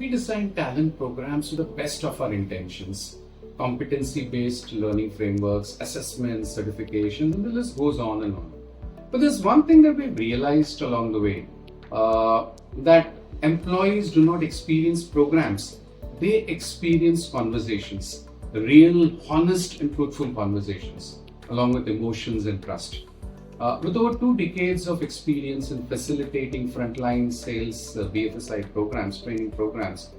We design talent programs to the best of our intentions. Competency-based learning frameworks, assessments, certifications, and the list goes on and on. But there's one thing that we've realized along the way, that employees do not experience programs. They experience conversations, real, honest and truthful conversations, along with emotions and trust. With over 2 decades of experience in facilitating frontline sales BFSI programs, training programs,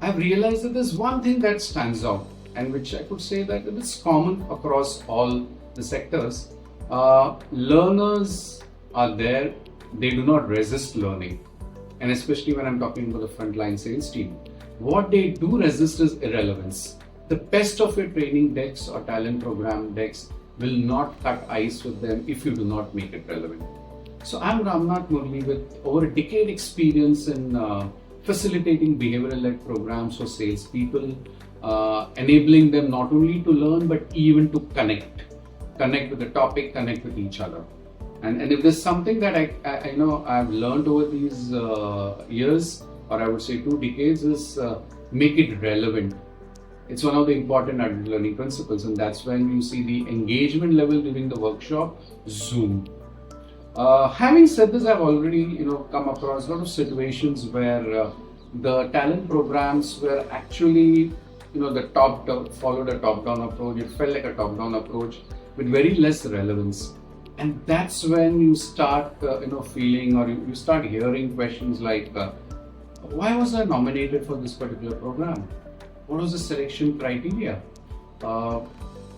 I've realized that there's one thing that stands out, and which I could say that it is common across all the sectors. Learners are there, they do not resist learning, and especially when I'm talking about the frontline sales team. What they do resist is irrelevance. The best of your training decks or talent program decks will not cut ice with them if you do not make it relevant. So I'm Ramnath Murali with over a decade experience in facilitating behavioral-led programs for salespeople, enabling them not only to learn but even to connect with the topic, connect with each other. And if there's something that I know I've learned over these years, or I would say 2 decades, is make it relevant. It's one of the important adult learning principles, and that's when you see the engagement level during the workshop zoom. Having said this, I've already come across a lot of situations where the talent programs were actually the followed a top-down approach. It felt like a top-down approach with very less relevance, and that's when you start feeling, or you start hearing questions like, why was I nominated for this particular program? What was the selection criteria?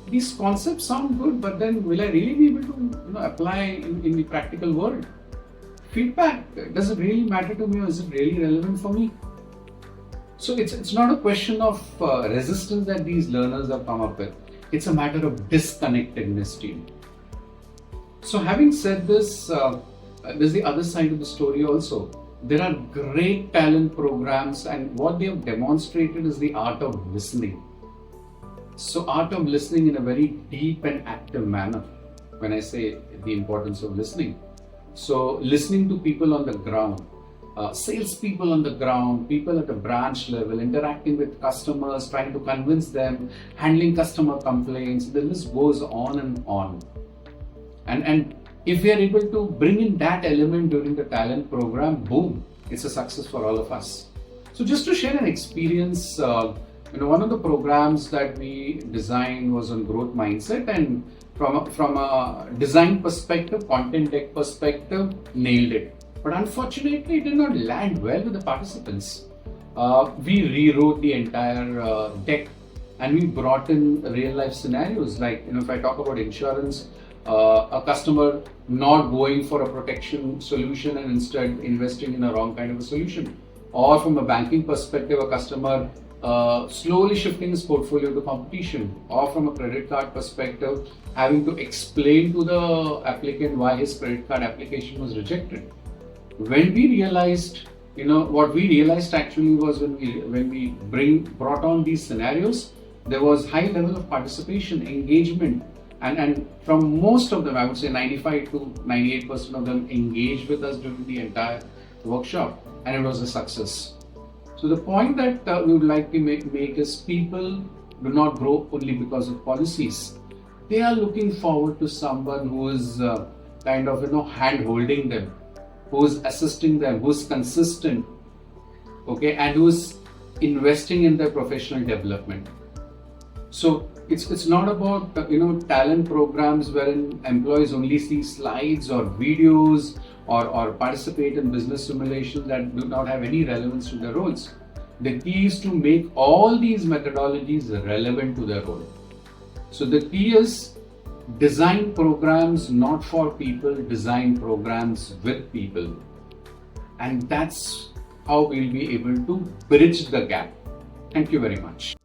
These concepts sound good, but then will I really be able to apply in the practical world? Feedback, does it really matter to me, or is it really relevant for me? So it's not a question of resistance that these learners have come up with. It's a matter of disconnectedness, team. So having said this, there's the other side of the story also. There are great talent programs, and what they have demonstrated is the art of listening. So art of listening in a very deep and active manner. When I say the importance of listening, so listening to people on the ground, salespeople on the ground, people at the branch level, interacting with customers, trying to convince them, handling customer complaints, the list goes on and on. And if we are able to bring in that element during the talent program, boom, it's a success for all of us. So just to share an experience, one of the programs that we designed was on growth mindset, and from a design perspective, content deck perspective, nailed it. But unfortunately, it did not land well with the participants. We rewrote the entire deck, and we brought in real life scenarios. Like, if I talk about insurance, a customer not going for a protection solution and instead investing in a wrong kind of a solution. Or from a banking perspective, a customer slowly shifting his portfolio to competition. Or from a credit card perspective, having to explain to the applicant why his credit card application was rejected. When we realized, what we realized actually was when we brought on these scenarios, there was high level of participation, engagement, and from most of them, I would say 95 to 98% of them engaged with us during the entire workshop, and it was a success. So the point that we would like to make is people do not grow only because of policies. They are looking forward to someone who is hand holding them, who is assisting them, who is consistent, and who is investing in their professional development. So it's not about talent programs wherein employees only see slides or videos or participate in business simulations that do not have any relevance to their roles. The key is to make all these methodologies relevant to their role. So the key is design programs not for people, design programs with people. And that's how we'll be able to bridge the gap. Thank you very much.